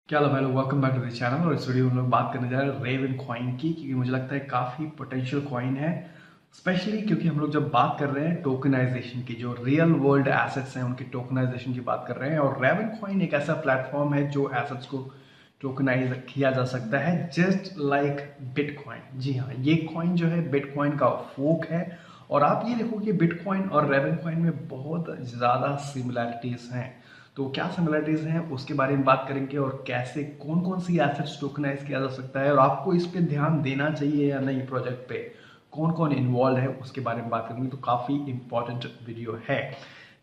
क्या हाल है भाई लोग, welcome back to the channel. और इस वीडियो में हम लोग बात करने जा रहे हैं रेवन कॉइन की, क्योंकि मुझे लगता है काफ़ी पोटेंशियल कॉइन है। स्पेशली क्योंकि हम लोग जब बात कर रहे हैं टोकनाइजेशन की, जो रियल वर्ल्ड एसेट्स हैं उनकी टोकनाइजेशन की बात कर रहे हैं। और रेवन कॉइन एक ऐसा प्लेटफॉर्म है जो एसेट्स को टोकनाइज किया जा सकता है, जस्ट लाइक बिटकॉइन। जी हाँ, ये कॉइन जो है बिटकॉइन का फोक है। और आप ये देखो कि बिटकॉइन और रेवन कॉइन में बहुत ज़्यादा सिमिलैरिटीज़ हैं। तो क्या सिमिलरिटीज हैं उसके बारे में बात करेंगे, और कैसे कौन कौन सी एसेट्स टोकनाइज किया जा सकता है और आपको इस पे ध्यान देना चाहिए या नहीं, प्रोजेक्ट पे कौन कौन इन्वॉल्व है उसके बारे में बात करेंगे। तो काफ़ी इंपॉर्टेंट वीडियो है।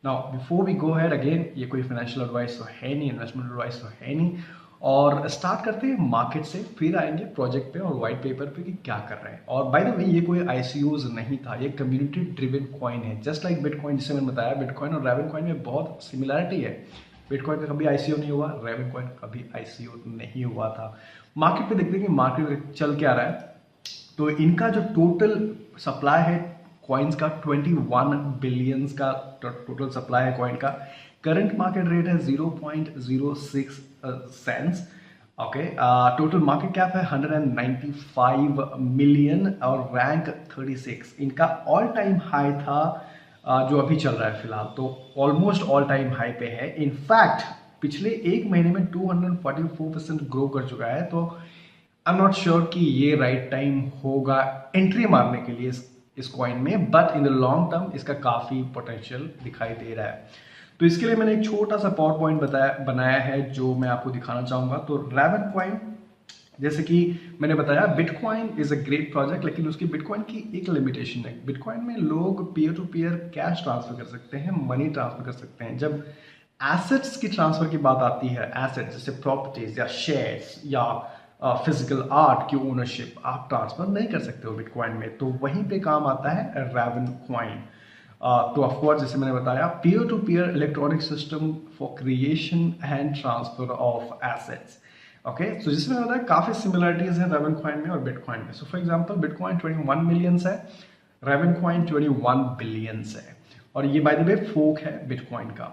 Now before we go ahead again, ये कोई फाइनेंशियल एडवाइस तो है नहीं, इन्वेस्टमेंट एडवाइस तो है नहीं। और स्टार्ट करते हैं मार्केट से, फिर आएंगे प्रोजेक्ट पे और वाइट पेपर पे कि क्या कर रहे हैं। और बाय द वे, ये कोई आईसीओज नहीं था, ये कम्युनिटी ड्रिवन कॉइन है, जस्ट लाइक बिटकॉइन। जिसे मैंने बताया, बिटकॉइन और रेवन कॉइन में बहुत सिमिलरिटी है। बिटकॉइन का कभी आईसीओ नहीं हुआ, रेवन कॉइन कभी आईसीओ नहीं हुआ था। मार्केट पे देखते हैं कि मार्केट चल क्या रहा है। तो इनका जो टोटल सप्लाई है कॉइन्स का, 21 बिलियंस का टोटल सप्लाई है कॉइन का। करंट मार्केट रेट है 0.06 cents. Okay, total market cap है 195 मिलियन और रैंक 36। इनका ऑल टाइम हाई था जो अभी चल रहा है फिलहाल, तो ऑलमोस्ट ऑल टाइम हाई पे है। इनफैक्ट पिछले एक महीने में 244% ग्रो कर चुका है। तो आई एम नॉट श्योर कि ये राइट टाइम होगा एंट्री मारने के लिए इस कॉइन में, but in the long term इसका काफ़ी पोटेंशियल दिखाई दे रहा है। तो इसके लिए मैंने एक छोटा सा पावर पॉइंट बनाया है जो मैं आपको दिखाना चाहूँगा। तो रेवन कॉइन, जैसे कि मैंने बताया, bitcoin is a great project, लेकिन उसकी बिटकॉइन की एक लिमिटेशन है। बिटकॉइन में लोग peer to peer cash transfer कर सकते हैं, मनी ट्रांसफर कर सकते हैं। जब एसेट्स की ट्रांसफर की बात आती है, एसेट्स जैसे प्रॉपर्टीज या शेयर्स या फिजिकल आर्ट की ओनरशिप, आप ट्रांसफर नहीं कर सकते हो बिटकॉइन में। तो वहीं पे काम आता है रेवन कॉइन। तो ऑफकोर्स जैसे मैंने बताया, peer to peer electronic system for creation and transfer of assets. Okay, so जिसमें बताया काफी सिमिलरिटीज हैं रेवन कॉइन में और बिटकॉइन में। So for example, bitcoin 21 millions है, रेवन कॉइन 21 बिलियंस है। और ये बाय द वे फोक है बिटकॉइन का।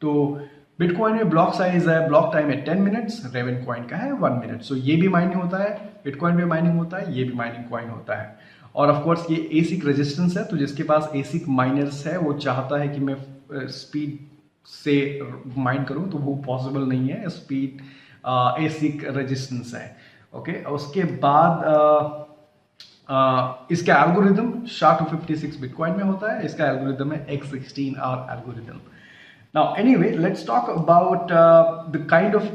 तो बिटकॉइन में ब्लॉक साइज है, ब्लॉक टाइम है 10 मिनट्स, रेवन कॉइन का है 1 मिनट। सो ये भी माइनिंग होता है, बिटकॉइन भी माइनिंग होता है, ये भी माइनिंग कॉइन होता है। और ऑफ कोर्स ये एसिक रेजिस्टेंस है, तो जिसके पास एसिक माइनर्स है वो चाहता है कि मैं स्पीड से माइन करूं, तो वो पॉसिबल नहीं है। स्पीड एसिक रेजिस्टेंस है। ओके, उसके बाद इसका एल्गोरिदम SHA-256 बिटकॉइन में होता है, इसका एल्गोरिदम है X16R algorithm. Now, anyway, let's talk about the kind of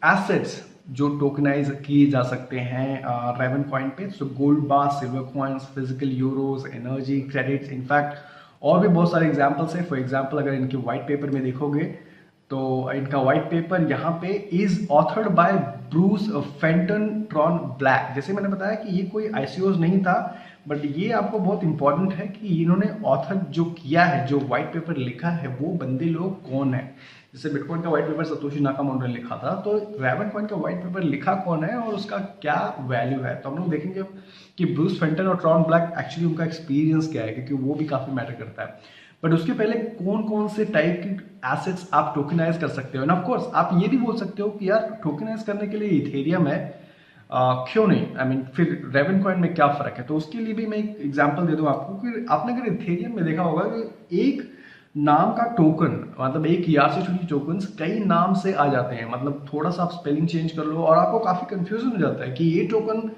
assets जो टोकनाइज किए जा सकते हैं रेवन कॉइन पे। सो गोल्ड बार, silver coins, physical euros, energy credits, in fact और भी बहुत सारे एग्जांपल्स हैं। फॉर एग्जांपल, अगर इनके व्हाइट पेपर में देखोगे तो इनका व्हाइट पेपर यहाँ पे is authored bye Bruce Fenton Tron black. जैसे मैंने बताया कि ये कोई आईसीओज नहीं था, बट ये आपको बहुत इंपॉर्टेंट है कि इन्होंने ऑथर जो किया है, जो व्हाइट पेपर लिखा है, वो बंदे लोग कौन है। जैसे बिटकॉइन का व्हाइट पेपर सतोशी नाकामोटो ने लिखा था, तो रेवन कॉइन का व्हाइट पेपर लिखा कौन है और उसका क्या वैल्यू है। तो हम लोग देखेंगे कि ब्रूस फेंटन और ट्रॉन ब्लैक एक्चुअली उनका एक्सपीरियंस क्या है, क्योंकि वो भी काफी मैटर करता है। बट उसके पहले कौन कौन से टाइप की एसेट्स आप टोकनाइज कर सकते हो। एंड ऑफ कोर्स आप ये भी बोल सकते हो कि यार टोकनाइज करने के लिए इथेरियम है, क्यों नहीं, आई मीन फिर रेवन कॉइन में क्या फर्क है। तो उसके लिए भी मैं एक एग्जांपल दे दूं आपको कि आपने अगर इथेरियम में देखा होगा कि एक नाम का टोकन, मतलब एक ERC20 टोकन कई नाम से आ जाते हैं। मतलब थोड़ा सा आप स्पेलिंग चेंज कर लो और आपको काफी कंफ्यूजन हो जाता है कि ये टोकन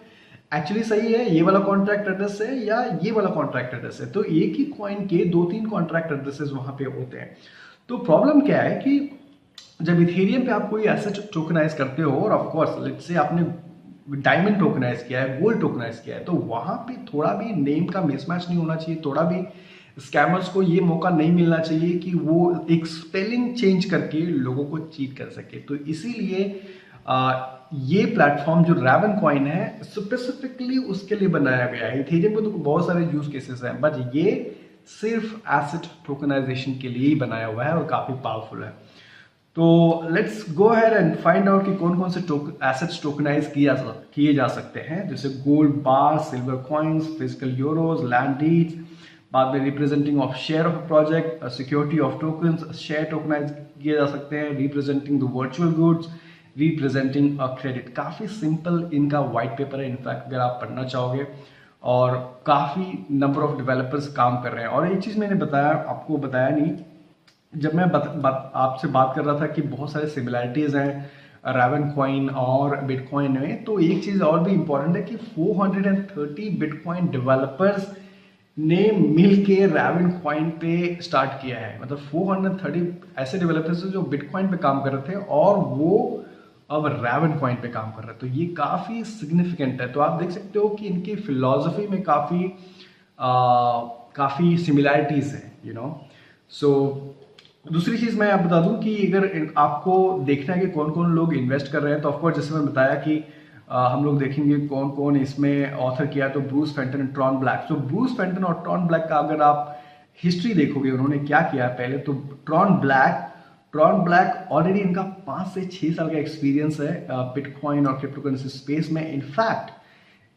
एक्चुअली सही है, ये वाला कॉन्ट्रैक्ट एड्रेस है या ये वाला कॉन्ट्रैक्ट एड्रेस है। तो एक ही कॉइन के 2-3 कॉन्ट्रैक्ट एड्रेसेस वहां पे होते हैं। तो प्रॉब्लम क्या है कि जब इथेरियम पे आप कोई एसेट टोकनाइज करते हो, और ऑफ कोर्स लेट्स से आपने डायमंड टोकनाइज किया है, गोल्ड टोकनाइज किया है, तो वहां पे थोड़ा भी नेम का मिसमैच नहीं होना चाहिए, थोड़ा भी स्कैमर्स को ये मौका नहीं मिलना चाहिए कि वो एक स्पेलिंग चेंज करके लोगों को चीट कर सके। तो इसीलिए ये प्लेटफॉर्म जो रेवन कॉइन है स्पेसिफिकली उसके लिए बनाया गया है। इथेरियम में तो बहुत सारे यूज केसेस हैं, बट ये सिर्फ एसेट टोकनाइजेशन के लिए ही बनाया हुआ है और काफी पावरफुल है। तो let's go ahead and find out कि कौन कौन से एसेट्स टोकनाइज किए जा सकते हैं, जैसे गोल्ड बार, silver coins, physical euros, land deeds. बाद में representing of share of project, security of tokens, share tokenise किए जा सकते हैं, representing the virtual goods, representing a credit. काफ़ी सिंपल इनका वाइट पेपर है, इनफैक्ट अगर आप पढ़ना चाहोगे, और काफ़ी नंबर ऑफ डेवलपर्स काम कर रहे हैं। और एक चीज़ मैंने बताया, आपको बताया नहीं, जब मैं आपसे बात कर रहा था कि बहुत सारे सिमिलैरिटीज़ हैं रावन कॉइन और बिटकॉइन में, तो एक चीज़ और भी इम्पॉर्टेंट है कि 430 बिटकॉइन डेवलपर्स ने मिल के रावन कॉइन पे स्टार्ट किया है। मतलब 430 ऐसे डेवलपर्स जो बिटकॉइन पे काम कर रहे थे और वो अब रावन कॉइन पे काम कर रहे हैं। तो ये काफ़ी सिग्निफिकेंट है। तो आप देख सकते हो कि इनकी फिलॉसफी में काफ़ी सिमिलैरिटीज़ हैं, यू नो। सो दूसरी चीज़ मैं आप बता दूं कि अगर आपको देखना है कि कौन कौन लोग इन्वेस्ट कर रहे हैं, तो ऑफकोर्स जैसे मैं बताया कि हम लोग देखेंगे कौन कौन इसमें ऑथर किया, तो Bruce Fenton and Tron black. तो ब्रूस फेंटन और ट्रॉन ब्लैक का अगर आप हिस्ट्री देखोगे उन्होंने क्या किया है पहले, तो ट्रॉन ब्लैक ऑलरेडी इनका 5 से 6 साल का एक्सपीरियंस है बिटकॉइन और क्रिप्टो करेंसी स्पेस में। इनफैक्ट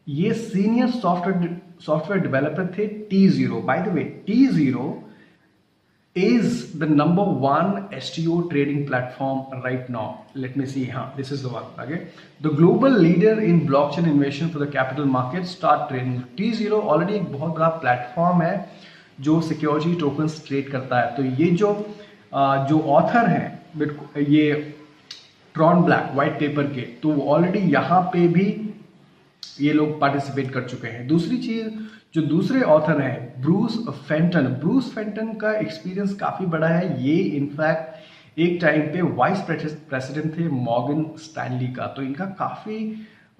ये सीनियर सॉफ्टवेयर डेवलपर थे T0। By the way, T0 is the number 1 STO trading platform right now. Let me see. This is the one. Okay, the global leader in blockchain innovation for the capital market start trading. T0 already एक बहुत बड़ा platform है जो security tokens trade करता है। तो ये जो ऑथर हैं ये ट्रॉन ब्लैक वाइट पेपर के, तो ऑलरेडी यहाँ पे भी ये लोग पार्टिसिपेट कर चुके हैं। दूसरी चीज, जो दूसरे ऑथर हैं ब्रूस फेंटन का एक्सपीरियंस काफ़ी बड़ा है। ये इनफैक्ट एक टाइम पे वाइस प्रेसिडेंट थे मॉर्गन स्टैनली का। तो इनका काफ़ी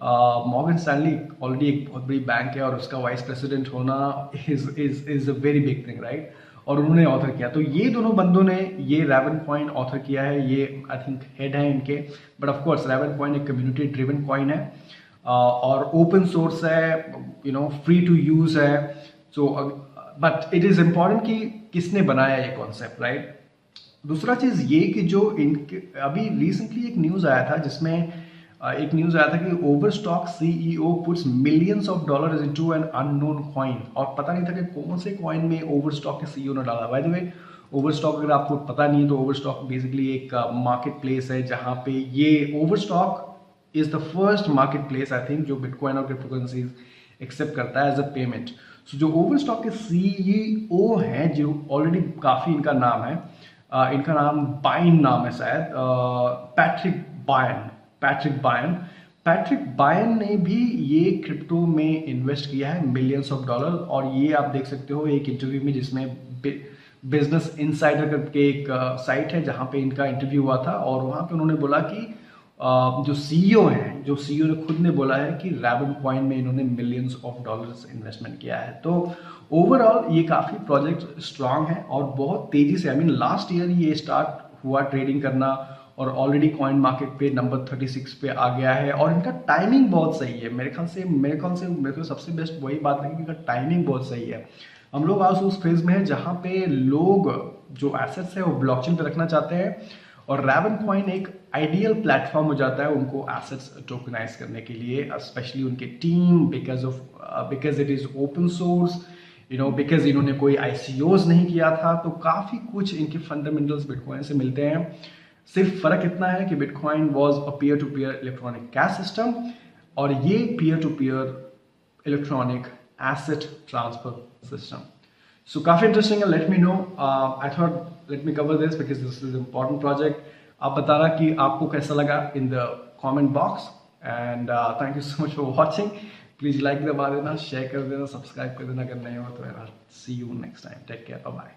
मॉर्गन स्टैनली ऑलरेडी एक बहुत बड़ी बैंक है और उसका वाइस प्रेसिडेंट होना is a very big thing, right. और उन्होंने ऑथर किया। तो ये दोनों बंदों ने ये रावन कॉइन ऑथर किया है। ये आई थिंक हेड है इनके, but of course Raven coin एक कम्युनिटी ड्रिवन कॉइन है और ओपन सोर्स है, you know, free to use है। So but it is important कि किसने बनाया ये कॉन्सेप्ट, राइट। दूसरा चीज ये कि जो इनके अभी रिसेंटली एक न्यूज आया था जिसमें एक न्यूज आया था कि Overstock CEO puts millions of dollars into an unknown coin, और पता नहीं था कि कौन से कॉइन में ओवरस्टॉक के सीईओ ने डाला। बाय द वे, ओवरस्टॉक अगर आपको पता नहीं है तो ओवरस्टॉक बेसिकली एक मार्केट प्लेस है जहां पे ये Overstock is the first marketplace I think जो बिटकॉइन और क्रिप्टोकरेंसीज एक्सेप्ट करता है एज अ पेमेंट। सो जो ओवरस्टॉक के सीईओ हैं, जो ऑलरेडी काफ़ी इनका नाम है, इनका नाम बाइन नाम है शायद, पैट्रिक बायन ने भी ये क्रिप्टो में इन्वेस्ट किया है मिलियंस ऑफ डॉलर। और ये आप देख सकते हो एक इंटरव्यू में जिसमें बिजनेस इनसाइडर करके एक साइट है जहाँ पे इनका इंटरव्यू हुआ था, और वहाँ पे उन्होंने बोला कि जो सीईओ ने खुद ने बोला है कि रावन कॉइन में इन्होंने मिलियंस ऑफ डॉलर्स इन्वेस्टमेंट किया है। तो ओवरऑल ये काफ़ी प्रोजेक्ट स्ट्रांग है और बहुत तेज़ी से, आई मीन लास्ट ईयर ये स्टार्ट हुआ ट्रेडिंग करना और ऑलरेडी कॉइन मार्केट पे नंबर 36 पे आ गया है। और इनका टाइमिंग बहुत सही है, मेरे ख्याल से सबसे बेस्ट वही बात है कि इनका टाइमिंग बहुत सही है। हम लोग आज उस फेज में हैं जहाँ पे लोग जो एसेट्स है वो ब्लॉकचेन पे रखना चाहते हैं, और रावन कॉइन एक आइडियल प्लेटफॉर्म हो जाता है उनको एसेट्स टोकनाइज करने के लिए, स्पेशली उनके team, because it is open source, you know, because इन्होंने कोई ICOs नहीं किया था। तो काफ़ी कुछ इनके फंडामेंटल्स बिटकॉइन से मिलते हैं। सिर्फ फर्क इतना है कि bitcoin was a peer to peer electronic cash system और ये peer to peer electronic asset transfer system. So काफ़ी इंटरेस्टिंग है, let me know. I thought let me cover this because this is important project. आप बताना कि आपको कैसा लगा in the comment box, and thank you so much for watching. Please like दबा देना, शेयर कर देना, सब्सक्राइब कर देना अगर नए हो तो। See you next time, take care, bye bye.